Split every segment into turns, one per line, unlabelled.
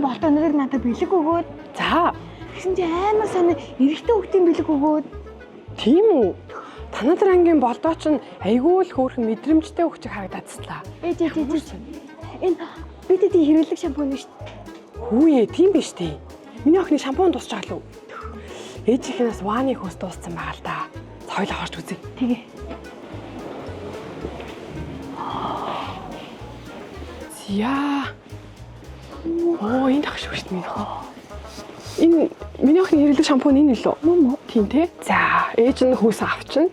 болтоноор надад бэлэг өгөөд.
За.
Тэгсэн чи амар санаа эрэгтэй хүүхдийн бэлэг өгөөд.
Тийм үү? Та нар ангийн болдоо ч айгүй л хөөрхөн мэдрэмжтэй хөвчөг харагдацлаа.
Ээ. Энэ бидэд хэрэглэх шампунь шүү дээ.
Хүүе, тийм биш тий. Миний охины шампунь дуусч байгаа л үү? Ээжийнхээс вааны хөөс дууссан байгаа л да. За хоёлаа хорч үзье.
Тэгээ.
Яа. Энэ ах шүү дээ минь. Энэ миний охины хэрэглэх шампунь энэ лөө?
Мөн үү?
Тийм тий. За, ээж нь хөөс авчин.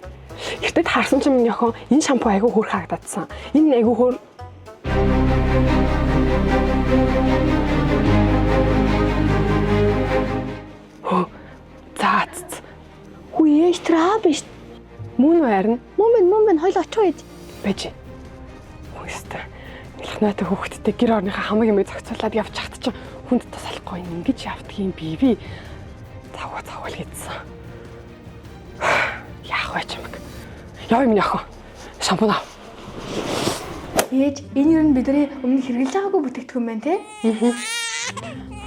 Ихтэй таарсан чинь миний охин энэ шампунь айгүй хөөр харагдацсан. Энэ айгүй хөөр. За.
Үе траа биш.
Мөн байрна.
Мөн хоёул очих үед.
Бэж. Хөөстэй. Илхнаатай хүүхдтэй гэр орныхаа хамаг юм зохицуулаад явчихад чинь хүнд тасалахгүй ингэж явдгийн би завгал гэдсэн. Яах вэ чимэг? Яа миний охин. Шампунь ав.
Ээж, энэ юу н бидний өмнө хэрэглэж байгаагүй бүтээгдэхүүн байна те?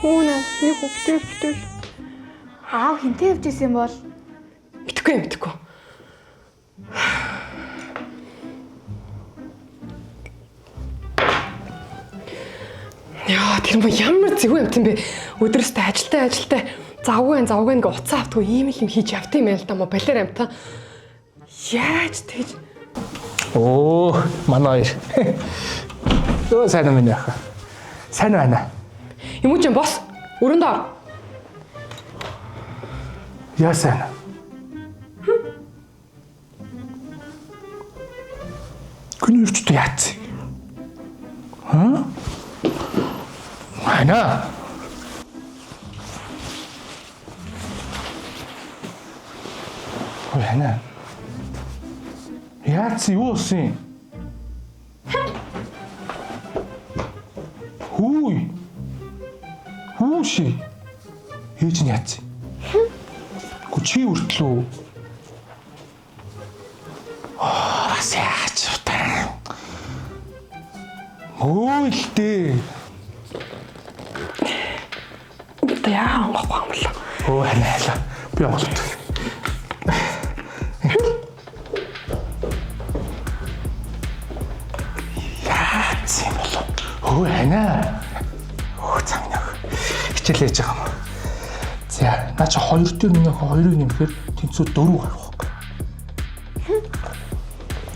Хүүнэ, нэг хөвтэй.
Аав хинтээ явж исэн бол
Мэдхгүй. Яа, тэр мөн ямар зэвгүй юм бэ? Өдрөөсөө ажилтай завгүй гэ уцаа автгүй ийм л юм хийж явт юм байл да мо балер амтаа. Яаж тэгж
Оо, манай хоёр. Оо, сайн уу минь яах. Сайн байна.
Юм уу ч бос. Өрөндөө ор.
Яа сайн. Күн үрчтэй яац. Хайна. Ой, хайна. Яац юу болсон? Хүүши. Ээж нь яац. Чи үртлөө. Бас яач утаа. Өөлдөө.
Яа, гоомл.
Оо, ханаа. Би оолт. Яац юм болов. Оо, ханаа. Цагнаа. Хичээл хийж байгаа юм. За, наа чи 2 дээр минийх 2-ыг нэмэхээр тэнцүү 4 гарах байхгүй.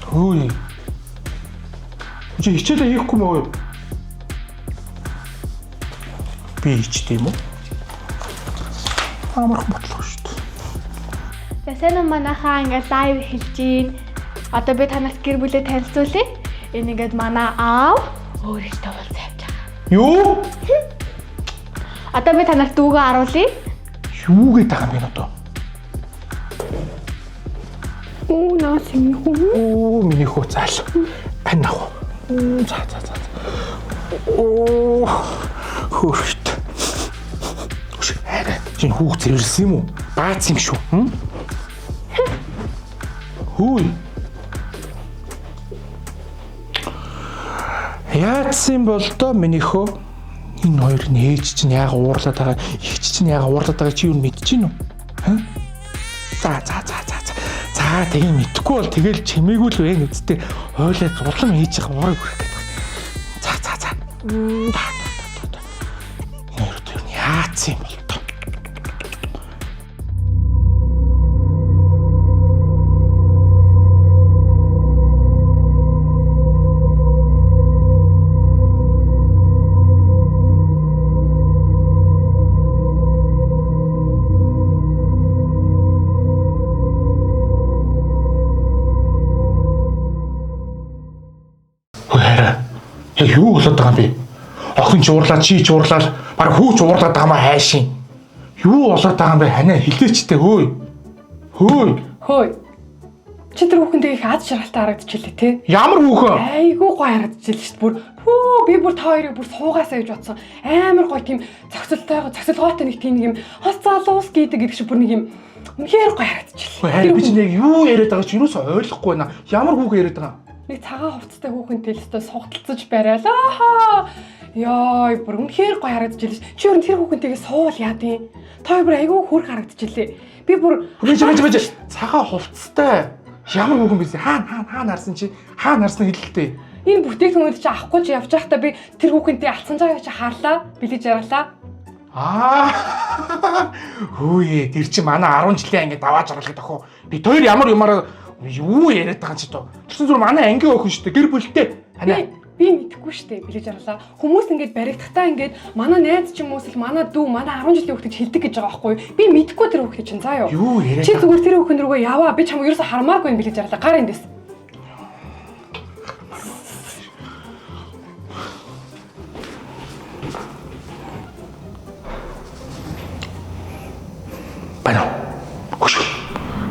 Хөөе. Чи хичээлээ хийхгүй мөө? Би хичтэй юм уу? Амархан бодлоо шүү дээ.
Ясаа манайхаа ингээд лайв хэлж гин. Одоо би танаас гэр бүлээ танилцуулъя. Энэ ингээд манай аав өөрөөсөө бол завж байгаа.
Юу?
Одоо би танаас дүүгээ харуулъя.
Юу гээд байгаа юм бэ одоо?
Оо, наас юм хөө.
Оо, миний хөө заал. Пан ав. За. Оо, хөрт. Үгүй ээ. Чин хүүхд зэрвэлсэн юм уу? Баац юм шүү. Хөөе. Яатсан бол доо минийхөө энэ хоёр нээж чинь яага уурлаад байгаа, их чинь яага уурлаад байгаа чи юу мэдчихэв нү? За. За тэгээ мэдхгүй бол тэгэл чимээгүй л вэ үсттэй хойлоо зурлам хийж байгаа уурыг хүрэх гэдэг. За. Нэр тэр яатсан юм бол доо. Юу болоод байгаа юм бэ? Охин ч уурлаад, чи ч уурлаад, баг хүү ч уурлаад байгаа маа хайшин. Юу болоод байгаа юм бэ? Ханаа хилээчтэй хөөе.
Хөөе. Чи тэр хүүхэндээ их аз жаргалтай харагдчихлээ те.
Ямар хүүхэн?
Айгуу гоё харагдчихлээ шүү дээ. Бүр би бүр та хоёрыг бүр суугаасаа гэж бодсон. Амар гоё тийм цогцолгойтой нэг тийм нэг юм хос залуус гэдэг шиг бүр нэг юм үнэхээр гоё харагдчихлээ.
Харин би чинь яг юу яриад байгаа чи юусоо ойлгохгүй байна. Ямар хүүхэн яриад байгаа?
нэг цагаан хувцастай хүүхэн тэлстэй сугталцаж бариалаа. Яа, бүр үнэхээр гоё харагдаж илээ. Чи ер нь тэр хүүхэнтэйгээ суул яадیں۔ Та хоёр бүр айгүй хөрх харагдаж илээ. Би бүр
бэж цагаан хувцастай ямар хүүхэн бэ? Хаана харсан чи? Хаана харсан хэлэлтэй.
Энэ бүтээгдэхүүнүүд чи авахгүй чи явж байхдаа би тэр хүүхэнтэй алцсан цагаа чи хаарлаа. Билэж ярлаа.
Хөөе, тэр чи манай 10 жилийн ангид даваа жаргалдаг охин. Би хоёр ямар юмараа юу яриад байгаа ч тоо. Тэрсэн зүгээр манай ангийн охин шүү дээ. Гэр бүлтэй.
Би мэдэхгүй шүү дээ. Билэж ярлаа. Хүмүүс ингэж баригдахтаа ингэж манай найз ч юм уу эсвэл манай дүү манай 10 жилийн хүүхдэд хэлдэг гэж байгаа байхгүй юу? Би мэдэхгүй тэр хүүхдэд чинь заа юу.
Юу яриад.
Чи зүгээр тэр хүүхэн рүүгээ яваа. Би чамайг ерөөсө хармааргүй юм билэж ярлаа. Гар эндээс.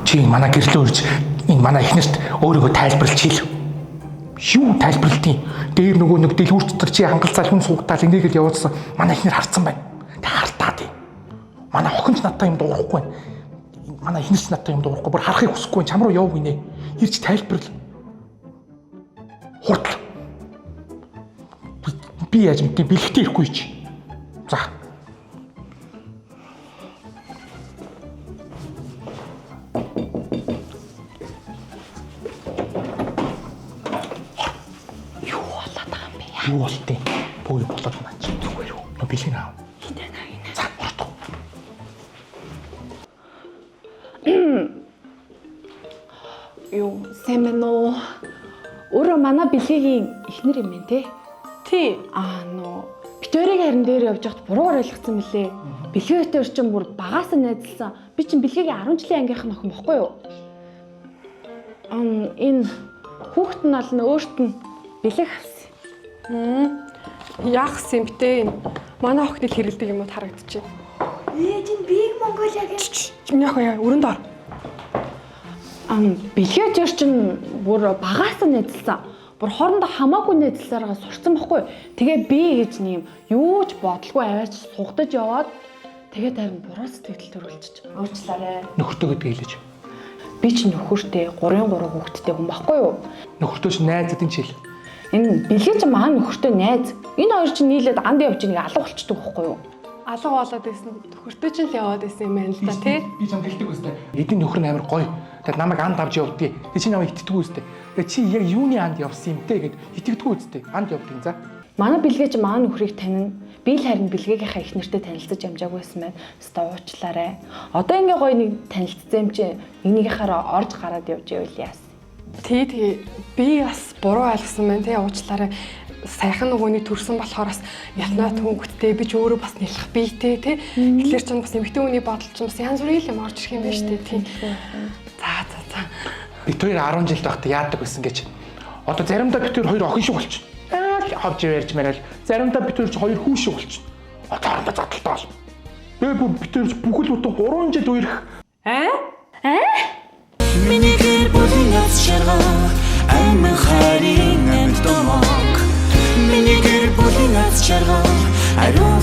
Чи манай гэрлөө үрж энэ манай эхнэрт өөрийгөө тайлбарлаж хэл. Юу тайлбарлалтын? Дээр нөгөө нэг дэлгүүртэр чи хангалцал хүн суугатал ингээгээл явуулсан. Манай эхнэр харцсан байна. Тэ хартаа тий. Манай охинч надтай юм дуурахгүй байна. Манай эхнэрч надтай юм дуурахгүй. Бүр харахыг хүсэхгүй байна. Чам руу явах гинэ. Ирж тайлбарлал. Хурдл. Би яаж мэдээ бэлгтэй ирэхгүй чи. За. Юу болтیں۔ Пүүр болоод байна чи. Зүгээр үү? Но бэлэг аав. Хинэ наа.
За, хурд.
Юу, сайн байна уу? Өөрөө манай бэлгийн эхнэр юм байна те.
Тий.
Бид хоёрыг харин дээр явж байхад буруугаар ойлгоцсон мөлий. Бэлгээтэй орчин бүр багаас нь найзалсан. Би чинь бэлгийн 10 жилийн ангийнх нь охин бохгүй юу? Энэ хүүхэд нь бол өөрт нь бэлэг авсан.
Яах симптэ энэ манай охиныг хэрэлдэг юмуд харагдчих.
Чинь Big Mongolia гэж.
Чиний охин өрөнд ор.
Бэлгээд орчин бүр багаас нь найзалсан. Бүр хоорондоо хамаагүй найзлаараа сурцсан байхгүй. Тэгээ би гэж нэм юу ч бодлого аваач сугдаж яваад тэгээд харин буруу сэтгэл төрүүлчих. Уучлаарай.
Нөхөртөө гэдэг хэлэж.
Би ч нөхөртэй 3 хүүхэдтэй хүн байхгүй юу?
Нөхөртөө ч найзуудын чил.
Энэ бэлгээ ч маань нөхөртэй найз. Энэ хоёр чинь нийлээд анд явж нэг алга болчдөг байхгүй юу?
Алга болоод байсан. Нөхөртөө ч л яваад байсан юм байна л да тий.
Би чам хэлдэг үстэй. Эдийн нөхөр нь амар гоё. Тэгээд намайг анд авч явдгийг. Тэг чи намайг итгэдэггүй үстэй. Тэгээд чи яг юуны анд явсан юм те гэд итгэдэггүй үстэй. Анд явдгийг за.
Манай бэлгээ ч маань нөхрийг танина. Би л харин бэлгийнхаа их нэртэй танилцаж амжаагүй байсан байна. Өстө уучлаарай. Одоо ингээ гоё нэг танилцсан юм чи нэгнийхаараа орж гараад явж ивэл яас.
Тэгээ би бас буруу ойлгосон байна тий уучлаарай. Сайхан нөгөөний төрсөн болохоор бас ялнаа төнгөттэй би ч өөрөө бас нэлэх биетэй тий. Тэгэхээр ч бас эмэгтэй хүний бодол ч бас янз бүрийн юм орж ирэх юм байна шүү дээ тий. За.
Бид хоёр 10 жил байхдаа яадаг байсан гэж. Одоо заримдаа бид хоёр охин шиг болчих. Хавж ярьж мэрэл. Заримдаа бид хоёр ч хоёр хүү шиг болчих. Одоо хараа задалтай бол. Тэгээ бид хоёр бүхэл бүтэн 3 жил үерх.
Миний гэр бүлийн аз жаргал амин харин амт домог. Миний гэр бүлийн аз жаргал ариун